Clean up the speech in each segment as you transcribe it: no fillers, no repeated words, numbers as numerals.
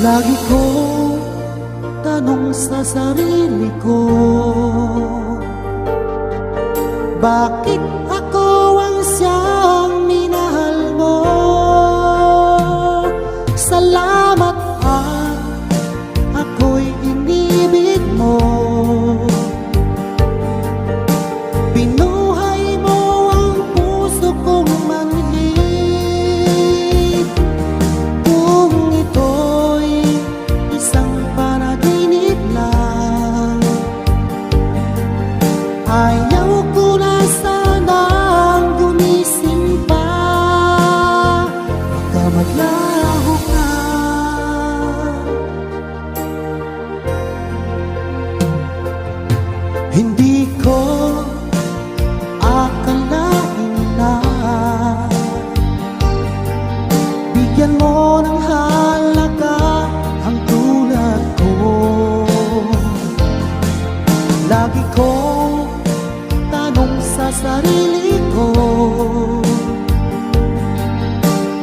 Lagi kong tanong sa sarili ko, bakit ako ang siyang minahal mo? Salamat at ako'y inibig mo. Binuhay mo ang puso kong manhid. Kung ito'y isang panaginip lang, ayaw ko na sanang gumising pa. Baka maglaho ka. Hindi ko akalain na bigyan mo ng halaga ang tulad ko. Lagi kong tanong sa sarili ko,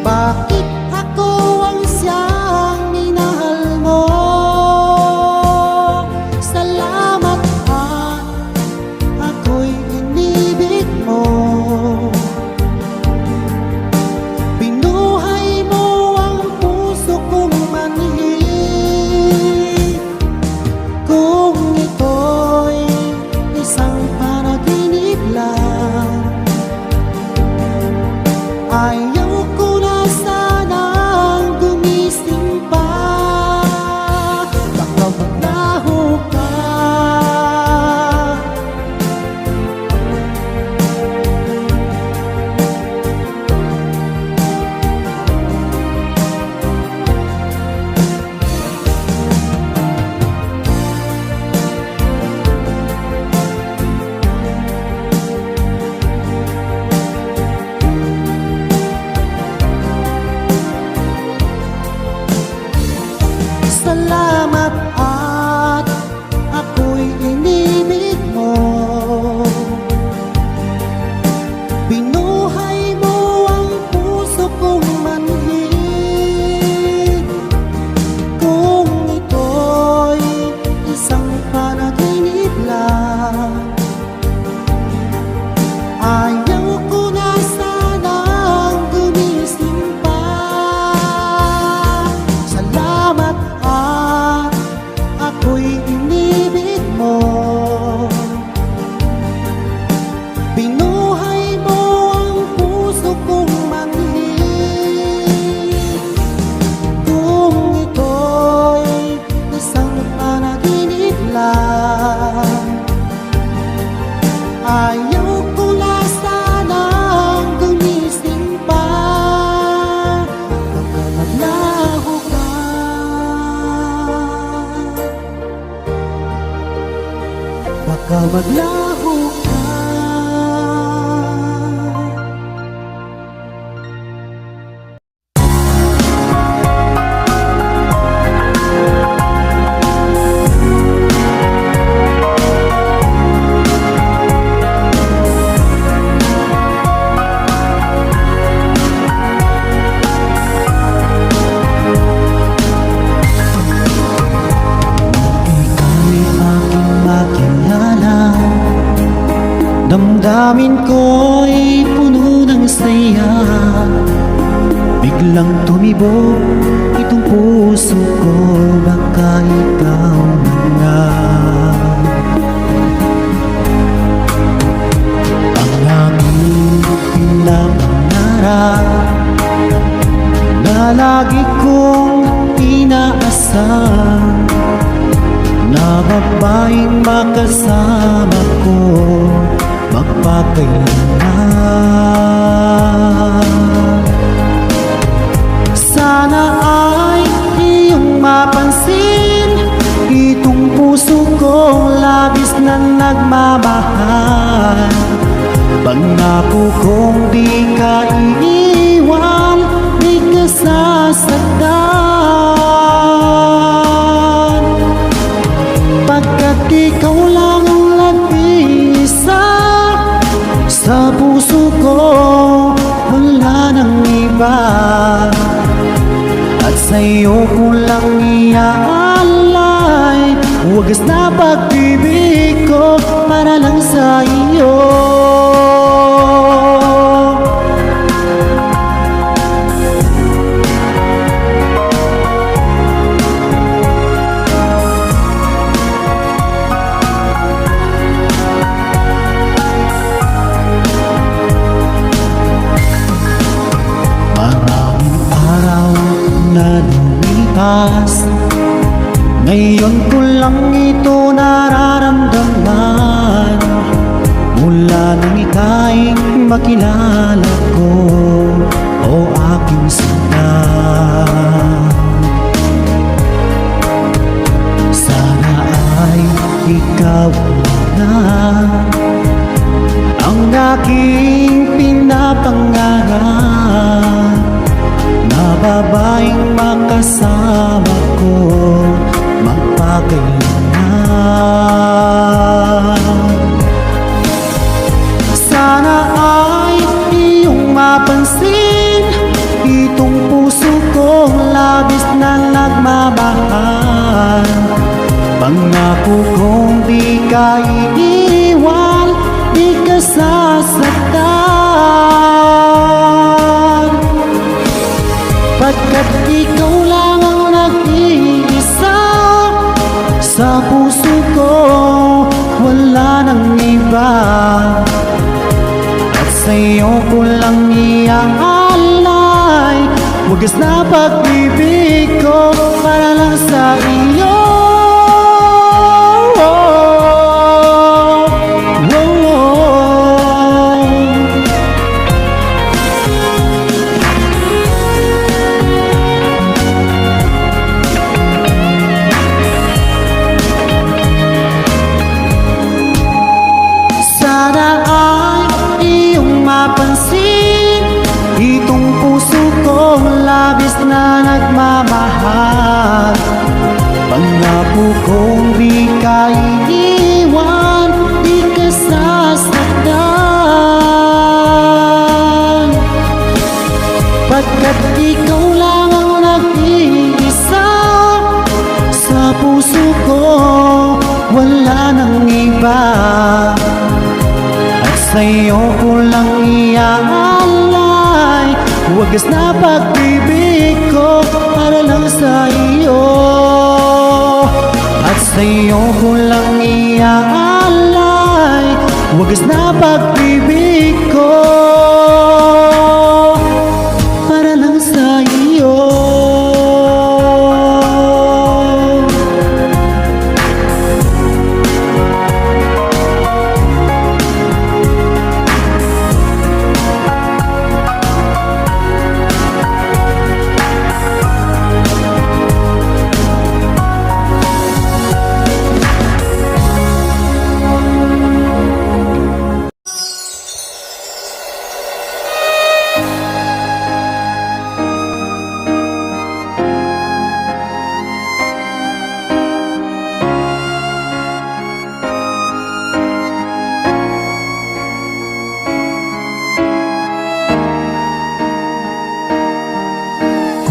bakit ako ang siyang minahal mo? Salamat at ako'y inibig mo. Binuhay mo ang puso kong manhid. Kung ito'y isang panaginip lang, ayaw ko na sanang gumising pa. Baka maglaho ka. Salamat at ako'y inibig mo. Binuhay mo ang puso kong manhid. Kung ito'y isang panaginip lang, ayaw ko na sanang gumising pa. Salamat at ako'y inibig mo. Binuhay mo ang puso kong manhid. Kung ito'y isang panaginip lang, ayaw ko na sanang gumising pa. Baka maglaho ka. Baka maglaho ka. Ika'y aking makilala, damdamin ko'y puno ng saya. Biglang tumibok itong puso ko, baka ikaw na nga ang aking pinapangarap na lagi kong inaasahan, na babaeng makasama ko magpakailanman. Sana ay iyong mapansin itong puso kong labis na nagmamahal. Pangako kong di ka iiwan, di ka sasaktan, pagkat ikaw lang ang nag-iisa sa puso ko, wala nang iba. At sa sa'yo ko lang iaalay wagas na pag-ibig ko para lang sa iyo. Maraming araw na lumipas, ngayon ko lang ito nararamdaman. Mula nang ika'y makilala ko, o aking sinta. Sana ay ikaw na ang aking pinapangarap, na babaeng makasama ko magpakailanman. Sana ay iyong mapansin itong puso kong labis na nagmamahal. Pangako kong di ka iiwan, di ka sasaktan, pagkat ikaw lang ang nag-iisa sa puso ko, wala nang iba. At sa'yo ko lang iaalay wagas na pag-ibig ko para lang sa iyo. Sana ay iyong mapansin itong puso kong labis na nagmamahal. Pangako kong di ka iiwan, di ka sasaktan, pagkat ikaw lang ang nag-iisa sa puso ko, wala nang iba. Sa'yo ko lang iaalay wagas na pag-ibig ko para lang sa iyo. At sa'yo ko lang iaalay wagas na pag-ibig ko para lang sa iyo.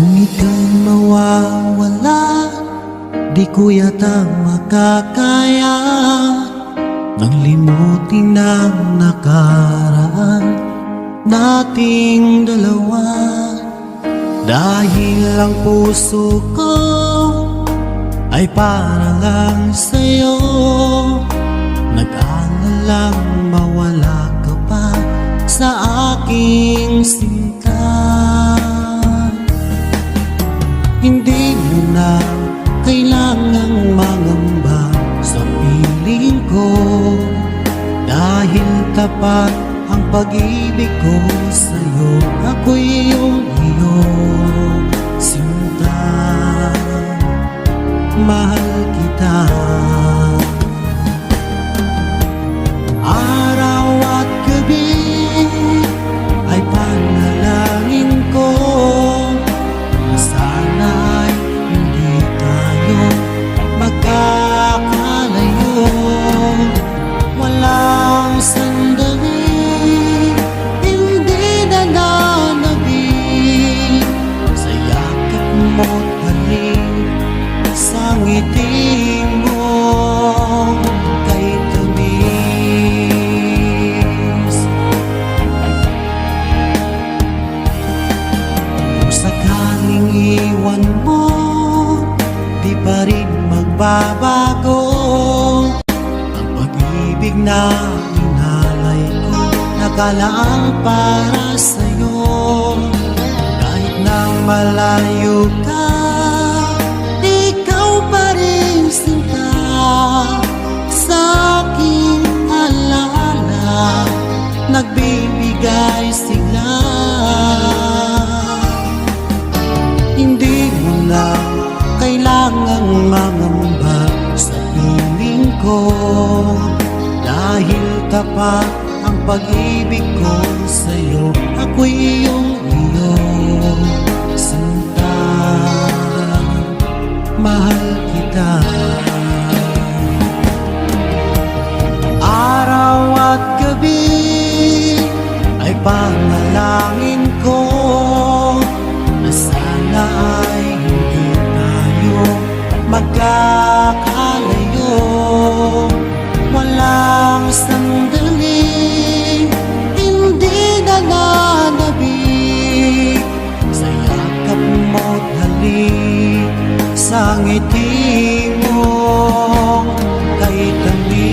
Kung ikaw mawawala, di ko yata makakaya nang limutin ang nakaraan nating dalawa. Dahil ang puso ko ay para lang sa'yo, nag-aalalang mawala ka pa sa aking sinta. Hindi mo na kailangang mangamba sa piling ko, dahil tapat ang pag-ibig ko sa'yo. Ako'y iyong sinta, mahal kita. Araw at gabi ay panalangin ko na sana'y hindi tayo magkakalayo. Walang sandali hindi nananabik sa yakap mo't pa rin magbabago. Ang pag-ibig na inalay ko, nakalaang para sa'yo. Kahit nang malayo ka, ikaw pa rin sinta sa aking alaala, nagbibigay sigla. Hindi mo na kailangang mangamba sa piling ko, dahil tapat ang pag-ibig ko sa'yo. Ako'y iyong sinta, mahal kita. Araw at gabi ay panalangin ko na sana ay hindi tayo magkakalayo. Walang sandaling hindi nananabik sa yakap mo't halik, sa ngiti mo kay tamis.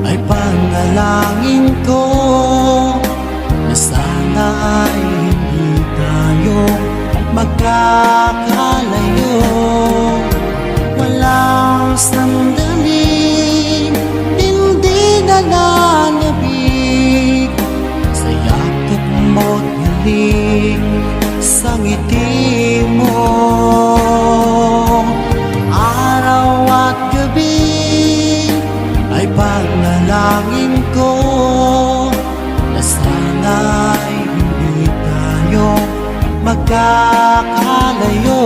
Ay panalangin ko na sana ay hindi tayo magkakalayo. Walang sandaling hindi nananabik sa yakap mo't halik, sa ngiti mo. Araw at gabi ay panalangin ko na sana ay hindi tayo magkakalayo.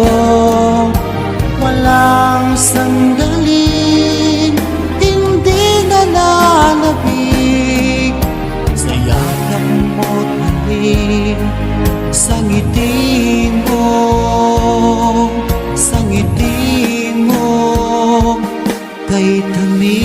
Walang sandaling hindi nananabik sa yakap mo't halik, sa ngiti mo, sa ngiti mo kay tamis.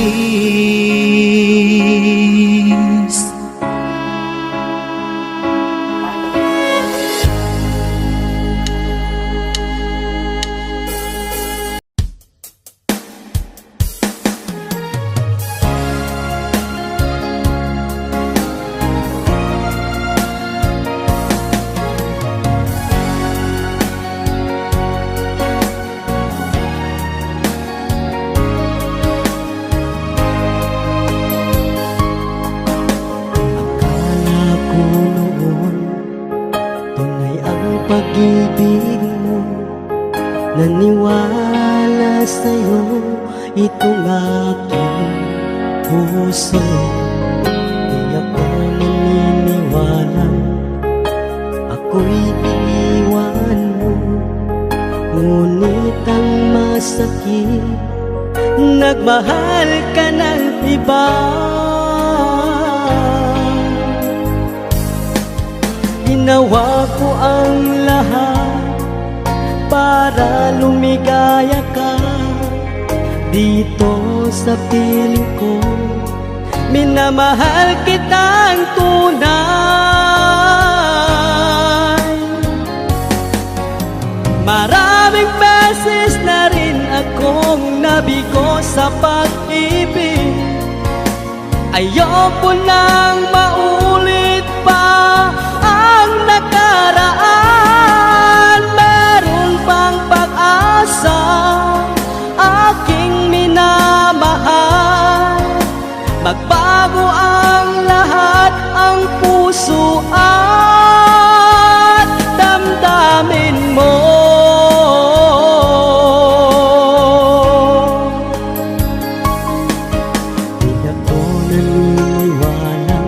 Pag-ibig mo, naniwala sa'yo itong aking puso. Di ako naniniwala ako'y iiwan mo, ngunit ang masakit, nagmahal ka ng iba. Ginawa ko ang lahat para lumigaya ka dito sa piling ko. Minamahal kitang tunay. Maraming beses na rin akong nabigo sa pag-ibig. Ayoko nang maulit pa ang nakaraan. Meron pang pag-asa, aking minamahal. Magbago ang lahat, ang puso at damdamin mo. Di ako naniniwala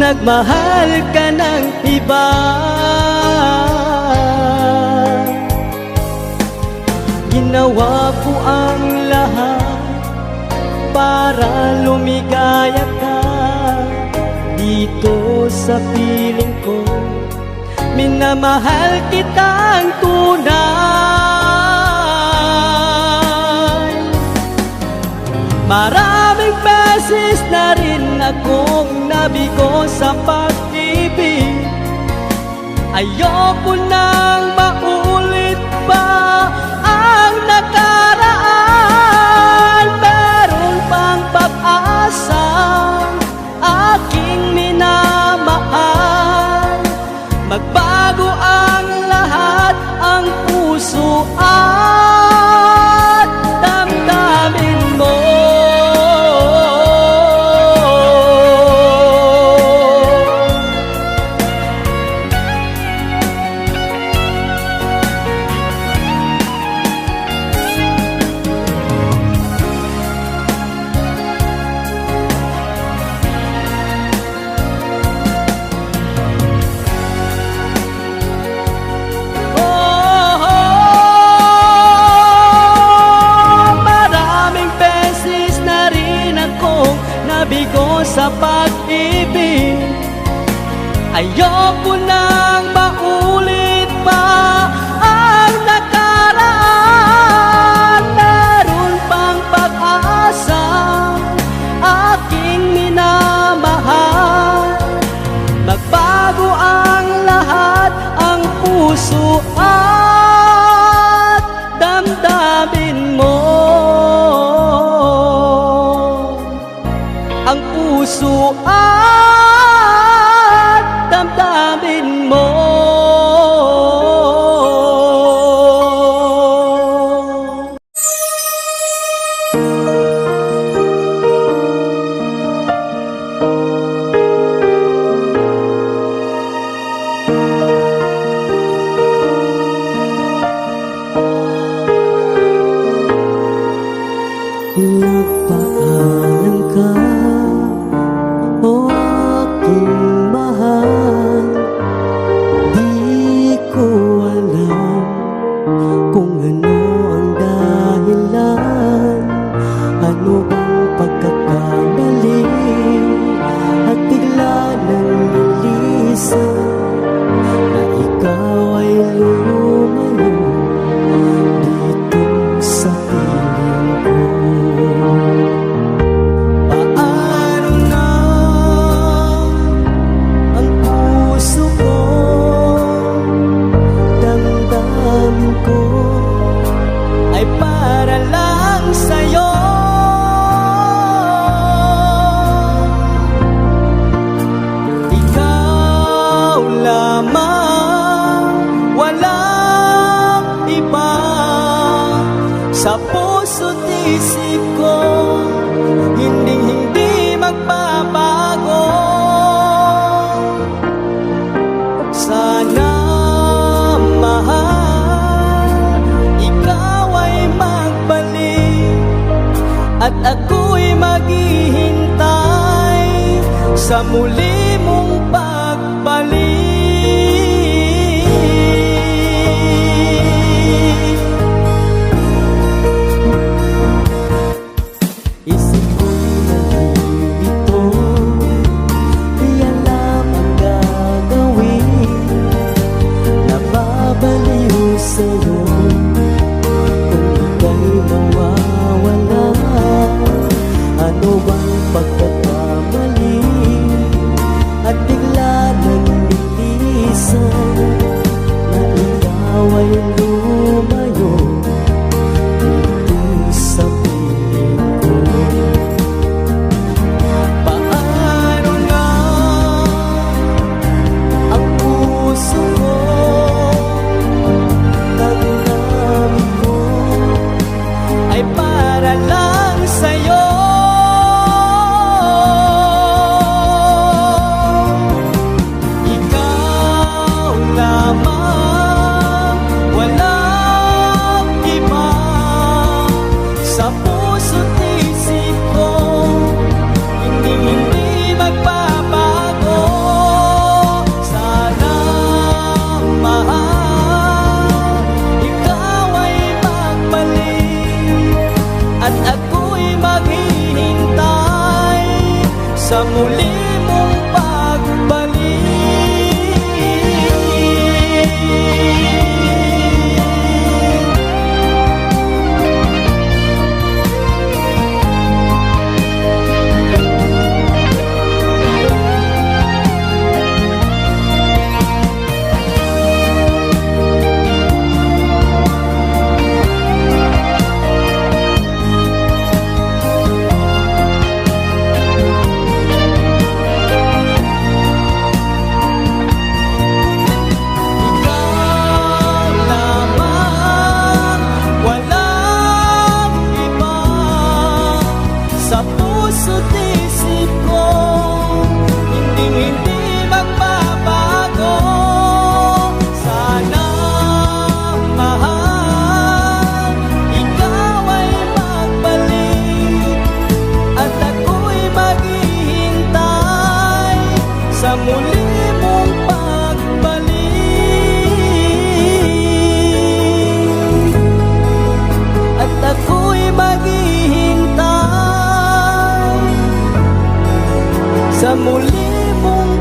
nagmahal ka ng iba. Ginawa ko ang lahat para lumigaya ka. Dito sa piling ko, minamahal kitang tunay. Maraming beses na rin akong nabigo sa pag-ibig. Ayoko nang maulit pa ang nakaraan. Meron pang pag-asa, aking minamahal. Magbago ang lahat, ang puso at damdamin mo. Nabigo sa pag-ibig. Ayoko nang maulit pa ang nakaraan. Meron pang pag-asa, aking minamahal. Magbago ang lahat, ang puso at damdamin mo. Ang puso at damdamin mo. Nagpaalam ka, o aking mahal. Di ko alam kung ano ang dahilan. Ano bang pagkakamali at bigla nang nilisan na ikaw ay lumayo dito sa piling ko. Paano na ang puso ko, damdamin ko ay para lang sa'yo. Ikaw lamang, walang iba. Sa puso't isip ko, hindi magbabago. Sana mahal, ikaw ay magbalik at ako'y maghihintay sa muli mong pagbalik. Isip ko'y nalilito, di alam ang gagawin. Nababaliw sa'yo kung ika'y mawawala. Ano bang pagkakamali at bigla nang nilisan na ikaw ay lumayo dito sa piling ko. Paano na ang puso ko, damdamin ko ay para lang sa'yo. Ikaw lamang, walang iba. Sa puso't isip ko, hindi magbabago. muli mong pagbalik. Sa puso't isip ko, hindi magbabago. Sana, mahal, ikaw ay magbalik, at ako'y maghihintay sa muli mong pagbalik. At ako'y maghihintay sa muli mong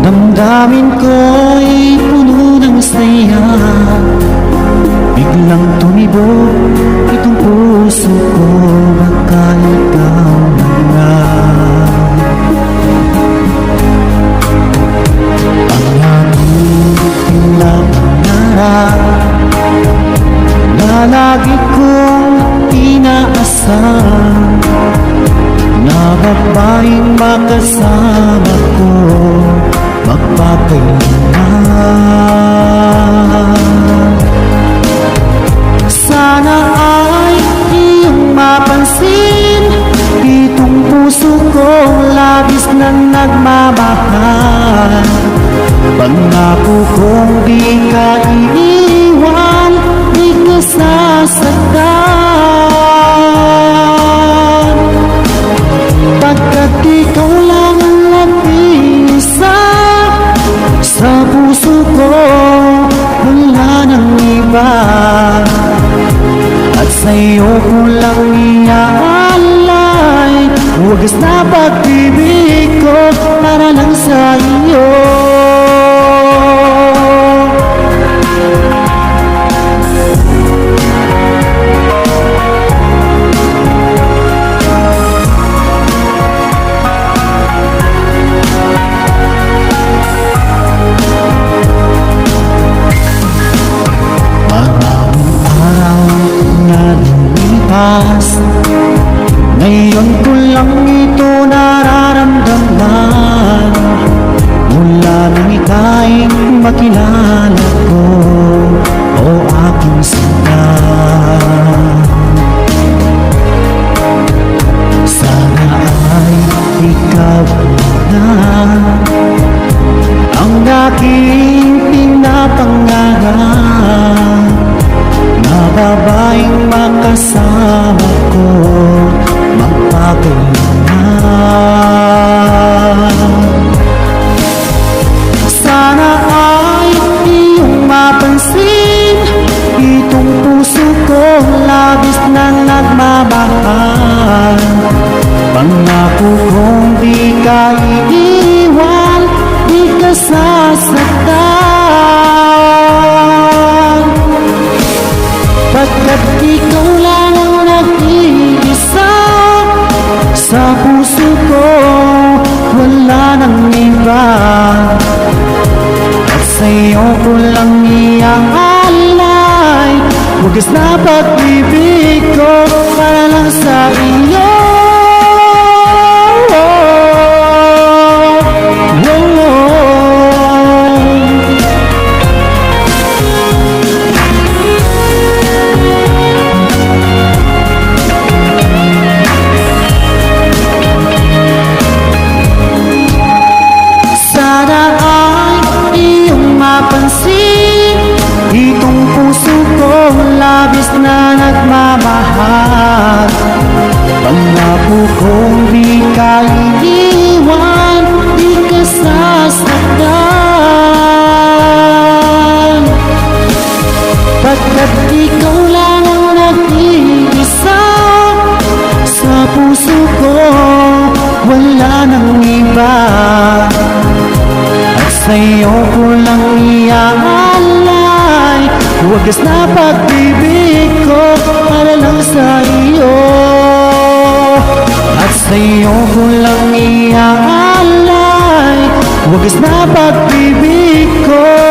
damdamin ko'y puno ng saya. Biglang tumibok itong puso ko, baka ikaw na nga. Ang aking pinapangarap na lagi kong inaasam, na babaeng makasama ko magpapailan. Sana ay iyong mapansin itong puso ko labis na nagmamahal. Pangako kong di ka iiwan, di ka sasaktan, pagkat ikaw lang ang nag-iisa sa puso ko, wala nang iba. At sa'yo ko lang iaalay wagas na pag-ibig ko para lang sa iyo. Ngayon ko lang ito nararamdaman, mula nang ika'y makilala ko, o aking sinta. Sana ay ikaw na ang aking pinapangarap, na babaeng makasama ko magpapailan. Sana ay iyong mapansin itong puso ko labis na nagmamahal. Pangako kong di ka iiwan, di ka sasaktan, pagkat ikaw lang ang nag-iisa sa puso ko, wala nang iba. At sa'yo ko lang iaalay wagas na pag-ibig ko para lang sa iyo. sa'yo ko lang iaalay wagas na pag-ibig ko para lang sa iyo. At sa'yo ko lang iaalay wagas na pag-ibig ko